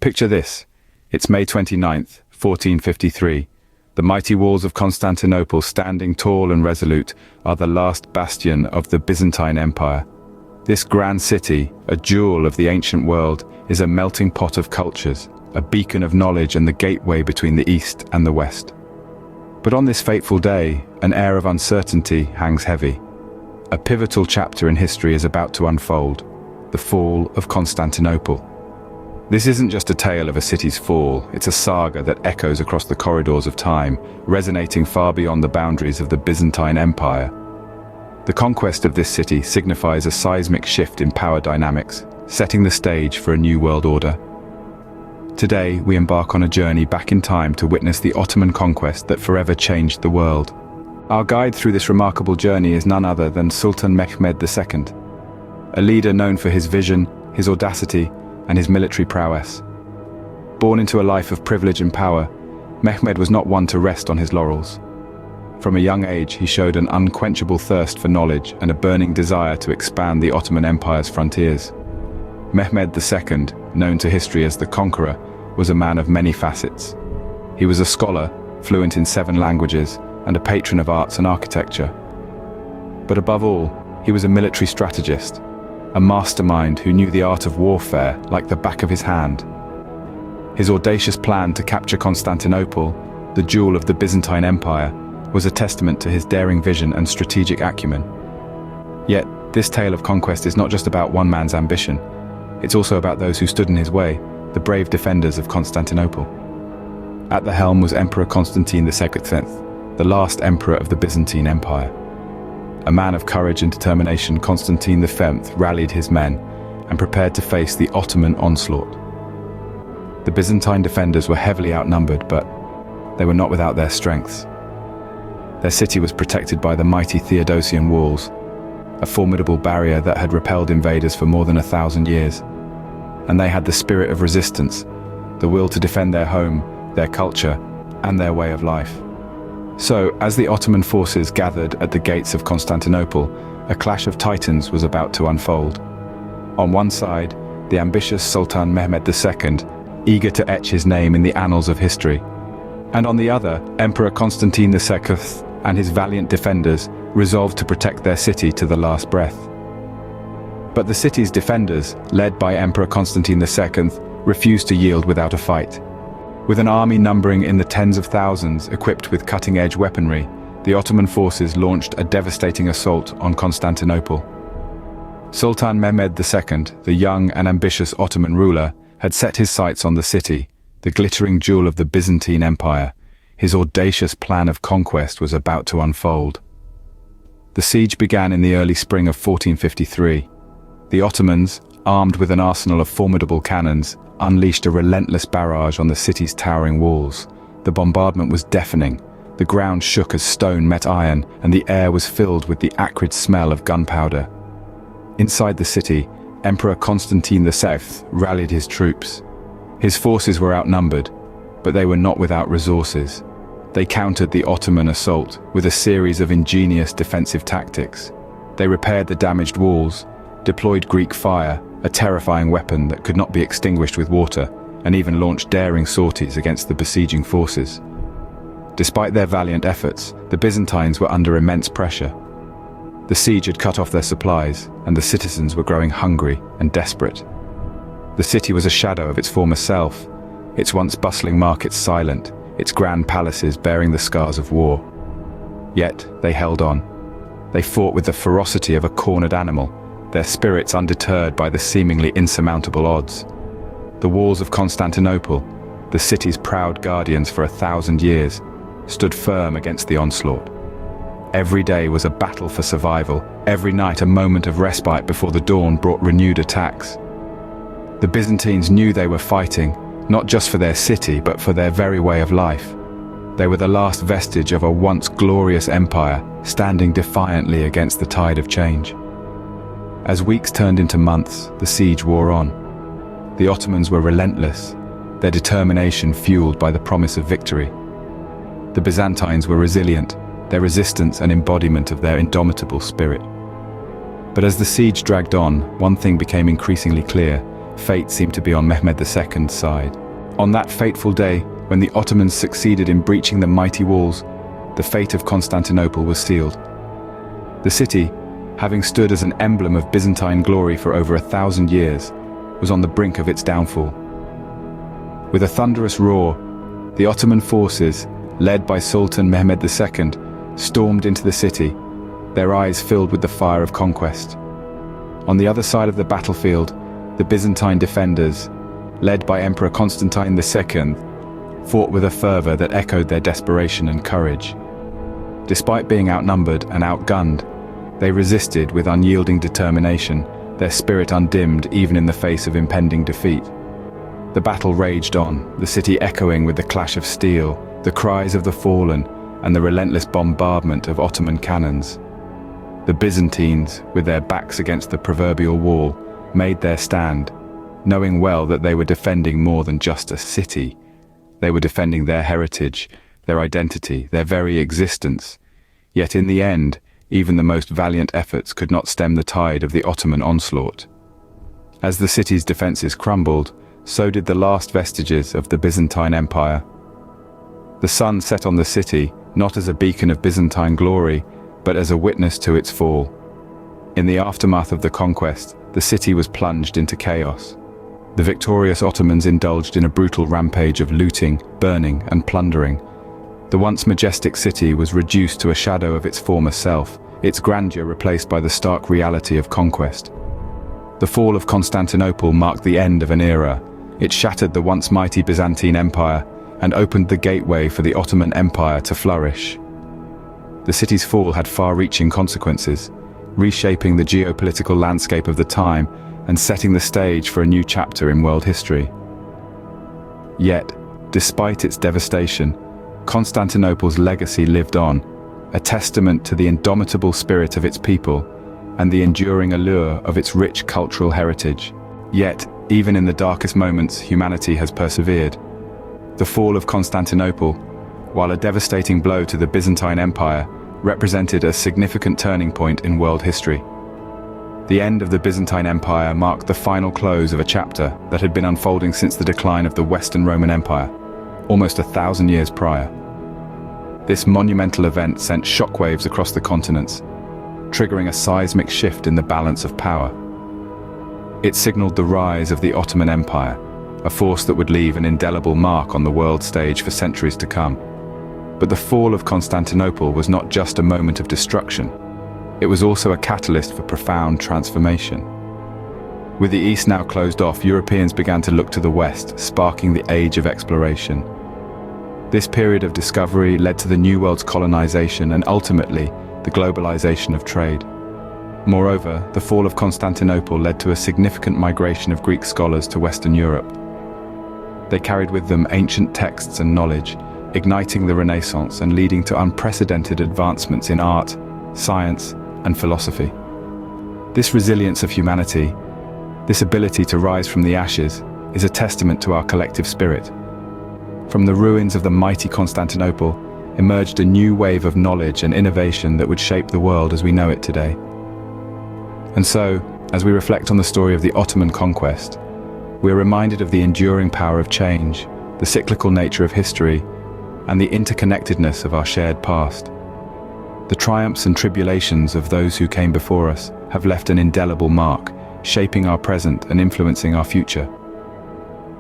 Picture this. It's May 29th, 1453. The mighty walls of Constantinople, standing tall and resolute, are the last bastion of the Byzantine Empire. This grand city, a jewel of the ancient world, is a melting pot of cultures, a beacon of knowledge and the gateway between the East and the West. But on this fateful day, an air of uncertainty hangs heavy. A pivotal chapter in history is about to unfold: the fall of Constantinople. This isn't just a tale of a city's fall, it's a saga that echoes across the corridors of time, resonating far beyond the boundaries of the Byzantine Empire. The conquest of this city signifies a seismic shift in power dynamics, setting the stage for a new world order. Today, we embark on a journey back in time to witness the Ottoman conquest that forever changed the world. Our guide through this remarkable journey is none other than Sultan Mehmed II, a leader known for his vision, his audacity, and his military prowess. Born into a life of privilege and power, Mehmed was not one to rest on his laurels. From a young age, he showed an unquenchable thirst for knowledge and a burning desire to expand the Ottoman Empire's frontiers. Mehmed II, known to history as the Conqueror, was a man of many facets. He was a scholar, fluent in 7 languages, and a patron of arts and architecture. But above all, he was a military strategist, a mastermind who knew the art of warfare like the back of his hand. His audacious plan to capture Constantinople, the jewel of the Byzantine Empire, was a testament to his daring vision and strategic acumen. Yet, this tale of conquest is not just about one man's ambition. It's also about those who stood in his way, the brave defenders of Constantinople. At the helm was Emperor Constantine II, the last emperor of the Byzantine Empire. A man of courage and determination, Constantine V rallied his men and prepared to face the Ottoman onslaught. The Byzantine defenders were heavily outnumbered, but they were not without their strengths. Their city was protected by the mighty Theodosian walls, a formidable barrier that had repelled invaders for more than 1,000 years. And they had the spirit of resistance, the will to defend their home, their culture, and their way of life. So, as the Ottoman forces gathered at the gates of Constantinople, a clash of titans was about to unfold. On one side, the ambitious Sultan Mehmed II, eager to etch his name in the annals of history. And on the other, Emperor Constantine II and his valiant defenders resolved to protect their city to the last breath. But the city's defenders, led by Emperor Constantine II, refused to yield without a fight. With an army numbering in the tens of thousands, equipped with cutting-edge weaponry, the Ottoman forces launched a devastating assault on Constantinople. Sultan Mehmed II, the young and ambitious Ottoman ruler, had set his sights on the city, the glittering jewel of the Byzantine Empire. His audacious plan of conquest was about to unfold. The siege began in the early spring of 1453. The Ottomans, armed with an arsenal of formidable cannons, unleashed a relentless barrage on the city's towering walls. The bombardment was deafening. The ground shook as stone met iron, and the air was filled with the acrid smell of gunpowder. Inside the city, Emperor Constantine VI rallied his troops. His forces were outnumbered, but they were not without resources. They countered the Ottoman assault with a series of ingenious defensive tactics. They repaired the damaged walls, deployed Greek fire, a terrifying weapon that could not be extinguished with water, and even launched daring sorties against the besieging forces. Despite their valiant efforts, the Byzantines were under immense pressure. The siege had cut off their supplies, and the citizens were growing hungry and desperate. The city was a shadow of its former self, its once bustling markets silent, its grand palaces bearing the scars of war. Yet they held on. They fought with the ferocity of a cornered animal, their spirits undeterred by the seemingly insurmountable odds. The walls of Constantinople, the city's proud guardians for 1,000 years, stood firm against the onslaught. Every day was a battle for survival, every night a moment of respite before the dawn brought renewed attacks. The Byzantines knew they were fighting, not just for their city, but for their very way of life. They were the last vestige of a once glorious empire, standing defiantly against the tide of change. As weeks turned into months, the siege wore on. The Ottomans were relentless, their determination fueled by the promise of victory. The Byzantines were resilient, their resistance an embodiment of their indomitable spirit. But as the siege dragged on, one thing became increasingly clear: fate seemed to be on Mehmed II's side. On that fateful day, when the Ottomans succeeded in breaching the mighty walls, the fate of Constantinople was sealed. The city, having stood as an emblem of Byzantine glory for over 1,000 years, was on the brink of its downfall. With a thunderous roar, the Ottoman forces, led by Sultan Mehmed II, stormed into the city, their eyes filled with the fire of conquest. On the other side of the battlefield, the Byzantine defenders, led by Emperor Constantine II, fought with a fervor that echoed their desperation and courage. Despite being outnumbered and outgunned, they resisted with unyielding determination, their spirit undimmed even in the face of impending defeat. The battle raged on, the city echoing with the clash of steel, the cries of the fallen, and the relentless bombardment of Ottoman cannons. The Byzantines, with their backs against the proverbial wall, made their stand, knowing well that they were defending more than just a city. They were defending their heritage, their identity, their very existence. Yet in the end, even the most valiant efforts could not stem the tide of the Ottoman onslaught. As the city's defenses crumbled, so did the last vestiges of the Byzantine Empire. The sun set on the city, not as a beacon of Byzantine glory, but as a witness to its fall. In the aftermath of the conquest, the city was plunged into chaos. The victorious Ottomans indulged in a brutal rampage of looting, burning, and plundering. The once majestic city was reduced to a shadow of its former self, its grandeur replaced by the stark reality of conquest. The fall of Constantinople marked the end of an era. It shattered the once mighty Byzantine Empire and opened the gateway for the Ottoman Empire to flourish. The city's fall had far-reaching consequences, reshaping the geopolitical landscape of the time and setting the stage for a new chapter in world history. Yet, despite its devastation, Constantinople's legacy lived on, a testament to the indomitable spirit of its people and the enduring allure of its rich cultural heritage. Yet, even in the darkest moments, humanity has persevered. The fall of Constantinople, while a devastating blow to the Byzantine Empire, represented a significant turning point in world history. The end of the Byzantine Empire marked the final close of a chapter that had been unfolding since the decline of the Western Roman Empire, almost 1,000 years prior. This monumental event sent shockwaves across the continents, triggering a seismic shift in the balance of power. It signaled the rise of the Ottoman Empire, a force that would leave an indelible mark on the world stage for centuries to come. But the fall of Constantinople was not just a moment of destruction. It was also a catalyst for profound transformation. With the East now closed off, Europeans began to look to the West, sparking the age of exploration. This period of discovery led to the New World's colonization and ultimately the globalization of trade. Moreover, the fall of Constantinople led to a significant migration of Greek scholars to Western Europe. They carried with them ancient texts and knowledge, igniting the Renaissance and leading to unprecedented advancements in art, science, and philosophy. This resilience of humanity, this ability to rise from the ashes, is a testament to our collective spirit. From the ruins of the mighty Constantinople emerged a new wave of knowledge and innovation that would shape the world as we know it today. And so, as we reflect on the story of the Ottoman conquest, we are reminded of the enduring power of change, the cyclical nature of history, and the interconnectedness of our shared past. The triumphs and tribulations of those who came before us have left an indelible mark, shaping our present and influencing our future.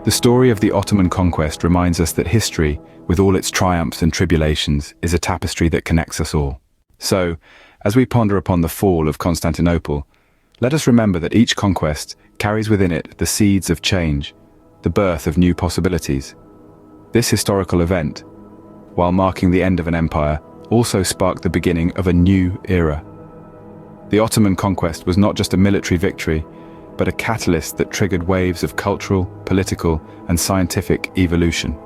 The story of the Ottoman conquest reminds us that history, with all its triumphs and tribulations, is a tapestry that connects us all. So, as we ponder upon the fall of Constantinople, let us remember that each conquest carries within it the seeds of change, the birth of new possibilities. This historical event, while marking the end of an empire, also sparked the beginning of a new era. The Ottoman conquest was not just a military victory, but a catalyst that triggered waves of cultural, political, and scientific evolution.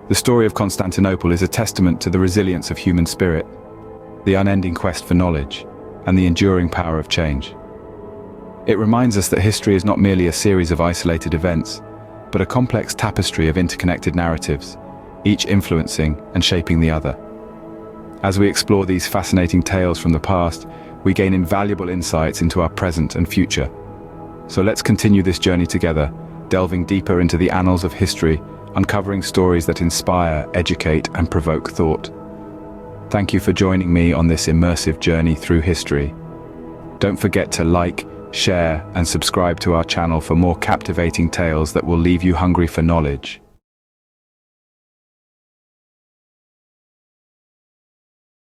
The story of Constantinople is a testament to the resilience of human spirit, the unending quest for knowledge, and the enduring power of change. It reminds us that history is not merely a series of isolated events, but a complex tapestry of interconnected narratives, each influencing and shaping the other. As we explore these fascinating tales from the past, we gain invaluable insights into our present and future. So let's continue this journey together, delving deeper into the annals of history, uncovering stories that inspire, educate, and provoke thought. Thank you for joining me on this immersive journey through history. Don't forget to like, share, and subscribe to our channel for more captivating tales that will leave you hungry for knowledge.